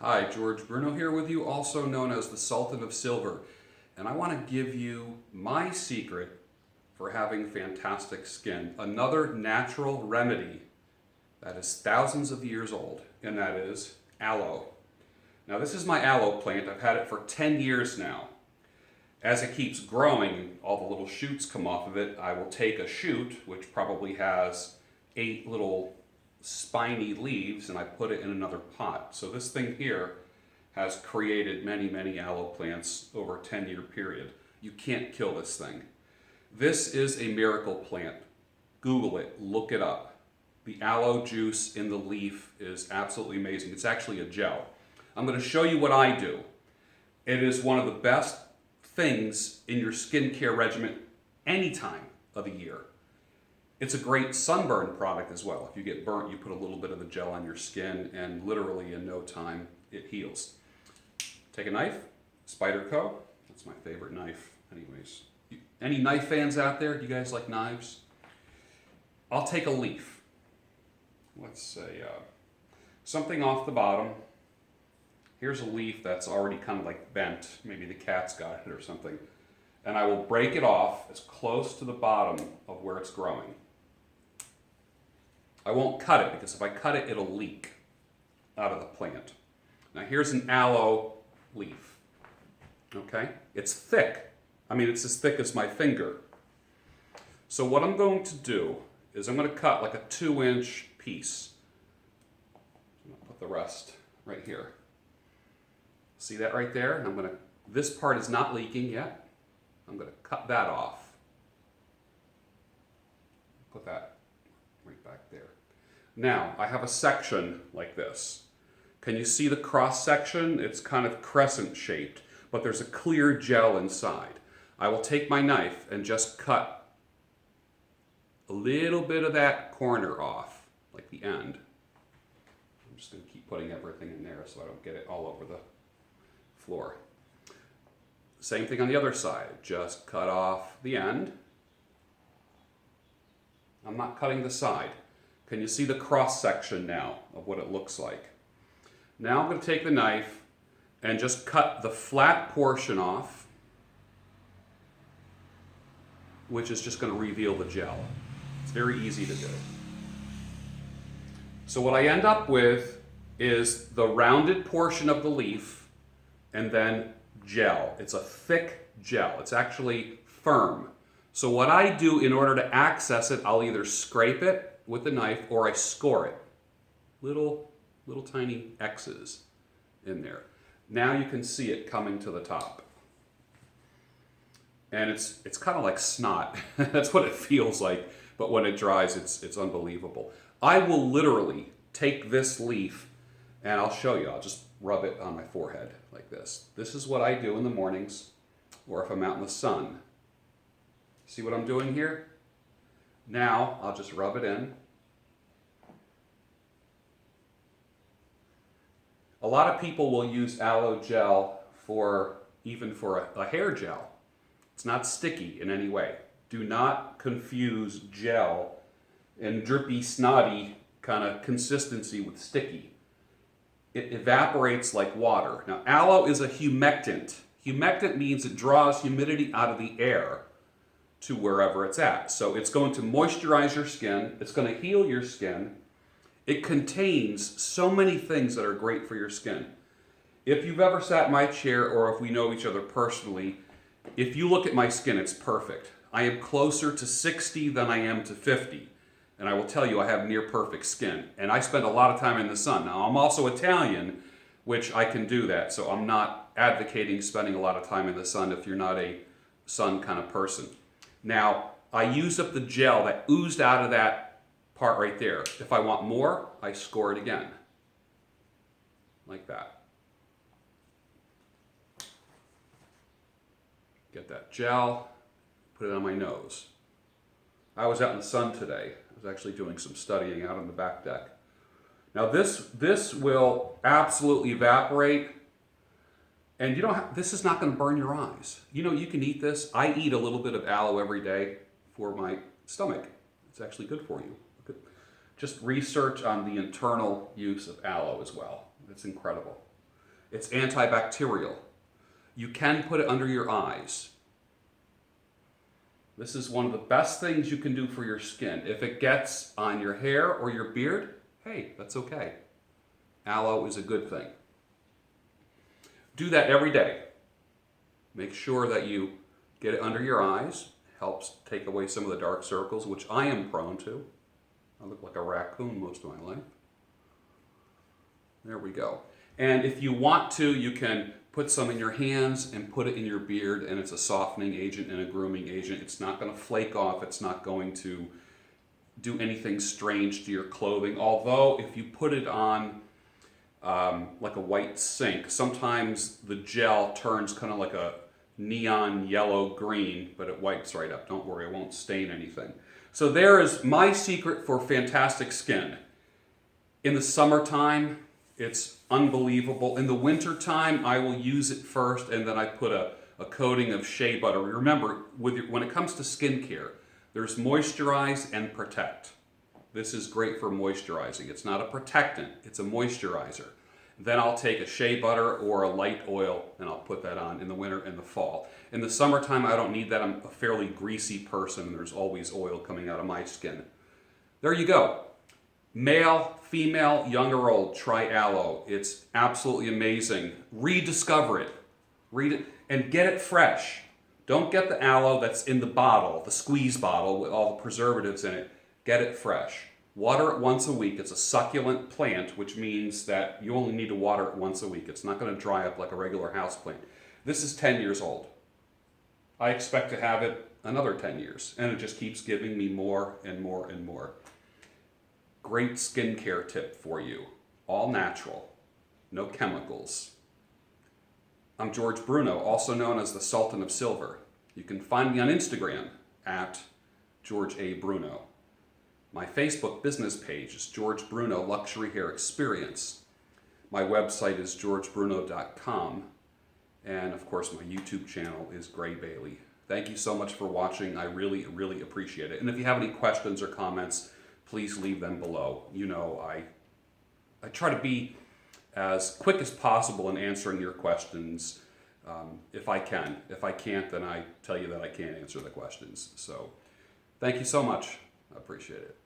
Hi, George Bruno here with you, also known as the Sultan of Silver. And I want to give you my secret for having fantastic skin. Another natural remedy that is thousands of years old, and that is aloe. Now this is my aloe plant. I've had it for 10 years now. As it keeps growing, all the little shoots come off of it. I will take a shoot, which probably has 8 little spiny leaves, and I put it in another pot. So this thing here has created many, many aloe plants over a 10-year period. You can't kill this thing. This is a miracle plant. Google it, look it up. The aloe juice in the leaf is absolutely amazing. It's actually a gel. I'm going to show you what I do. It is one of the best things in your skincare regimen any time of the year. It's a great sunburn product as well. If you get burnt, you put a little bit of the gel on your skin and literally in no time it heals. Take a knife, Spyderco. That's my favorite knife anyways. Any knife fans out there? Do you guys like knives? I'll take a leaf. Let's say something off the bottom. Here's a leaf that's already kind of like bent. Maybe the cat's got it or something. And I will break it off as close to the bottom of where it's growing. I won't cut it because if I cut it, it'll leak out of the plant. Now here's an aloe leaf. Okay? It's thick. I mean, it's as thick as my finger. So what I'm going to do is I'm going to cut like a 2-inch piece. I'm going to put the rest right here. See that right there? And I'm going to, this part is not leaking yet. I'm going to cut that off. Put that right back there. Now, I have a section like this. Can you see the cross section? It's kind of crescent shaped, but there's a clear gel inside. I will take my knife and just cut a little bit of that corner off, like the end. I'm just going to keep putting everything in there so I don't get it all over the floor. Same thing on the other side. Just cut off the end. I'm not cutting the side. Can you see the cross section now of what it looks like? Now I'm going to take the knife and just cut the flat portion off, which is just going to reveal the gel. It's very easy to do. So what I end up with is the rounded portion of the leaf and then gel. It's a thick gel. It's actually firm. So what I do in order to access it, I'll either scrape it with the knife or I score it. Little tiny X's in there. Now you can see it coming to the top. And it's kind of like snot. That's what it feels like. But when it dries, it's unbelievable. I will literally take this leaf and I'll show you. I'll just rub it on my forehead like this. This is what I do in the mornings or if I'm out in the sun. See what I'm doing here? Now I'll just rub it in. A lot of people will use aloe gel even for a hair gel. It's not sticky in any way. Do not confuse gel and drippy, snotty kind of consistency with sticky. It evaporates like water. Now, aloe is a humectant. Humectant means it draws humidity out of the air to wherever it's at. So it's going to moisturize your skin. It's going to heal your skin. It contains so many things that are great for your skin. If you've ever sat in my chair or if we know each other personally, if you look at my skin, it's perfect. I am closer to 60 than I am to 50. And I will tell you, I have near perfect skin. And I spend a lot of time in the sun. Now, I'm also Italian, which I can do that. So I'm not advocating spending a lot of time in the sun if you're not a sun kind of person. Now, I used up the gel that oozed out of that part right there. If I want more, I score it again. Like that. Get that gel, put it on my nose. I was out in the sun today. I was actually doing some studying out on the back deck. Now this will absolutely evaporate, and you don't have, this is not going to burn your eyes. You know, you can eat this. I eat a little bit of aloe every day for my stomach. It's actually good for you. Just research on the internal use of aloe as well. It's incredible. It's antibacterial. You can put it under your eyes. This is one of the best things you can do for your skin. If it gets on your hair or your beard, hey, that's okay. Aloe is a good thing. Do that every day. Make sure that you get it under your eyes. Helps take away some of the dark circles, which I am prone to. I look like a raccoon most of my life. There we go. And if you want to, you can put some in your hands and put it in your beard, and it's a softening agent and a grooming agent. It's not going to flake off. It's not going to do anything strange to your clothing. Although if you put it on like a white sink, sometimes the gel turns kind of like a neon yellow green, but it wipes right up. Don't worry, it won't stain anything. So there is my secret for fantastic skin. In the summertime, it's unbelievable. In the wintertime, I will use it first, and then I put a coating of shea butter. Remember, when it comes to skincare, there's moisturize and protect. This is great for moisturizing. It's not a protectant, it's a moisturizer. Then I'll take a shea butter or a light oil, and I'll put that on in the winter and the fall. In the summertime, I don't need that. I'm a fairly greasy person, and there's always oil coming out of my skin. There you go. Male, female, young or old, try aloe. It's absolutely amazing. Rediscover it. Read it and get it fresh. Don't get the aloe that's in the bottle, the squeeze bottle with all the preservatives in it. Get it fresh. Water it once a week. It's a succulent plant, which means that you only need to water it once a week. It's not going to dry up like a regular house plant. This is 10 years old. I expect to have it another 10 years, and it just keeps giving me more and more and more. Great skincare tip for you. All natural. No chemicals. I'm George Bruno, also known as the Sultan of Silver. You can find me on Instagram at George A. Bruno. My Facebook business page is George Bruno Luxury Hair Experience. My website is georgebruno.com. And of course, my YouTube channel is Gray Bailey. Thank you so much for watching. I really, really appreciate it. And if you have any questions or comments, please leave them below. You know, I try to be as quick as possible in answering your questions if I can. If I can't, then I tell you that I can't answer the questions. So thank you so much. I appreciate it.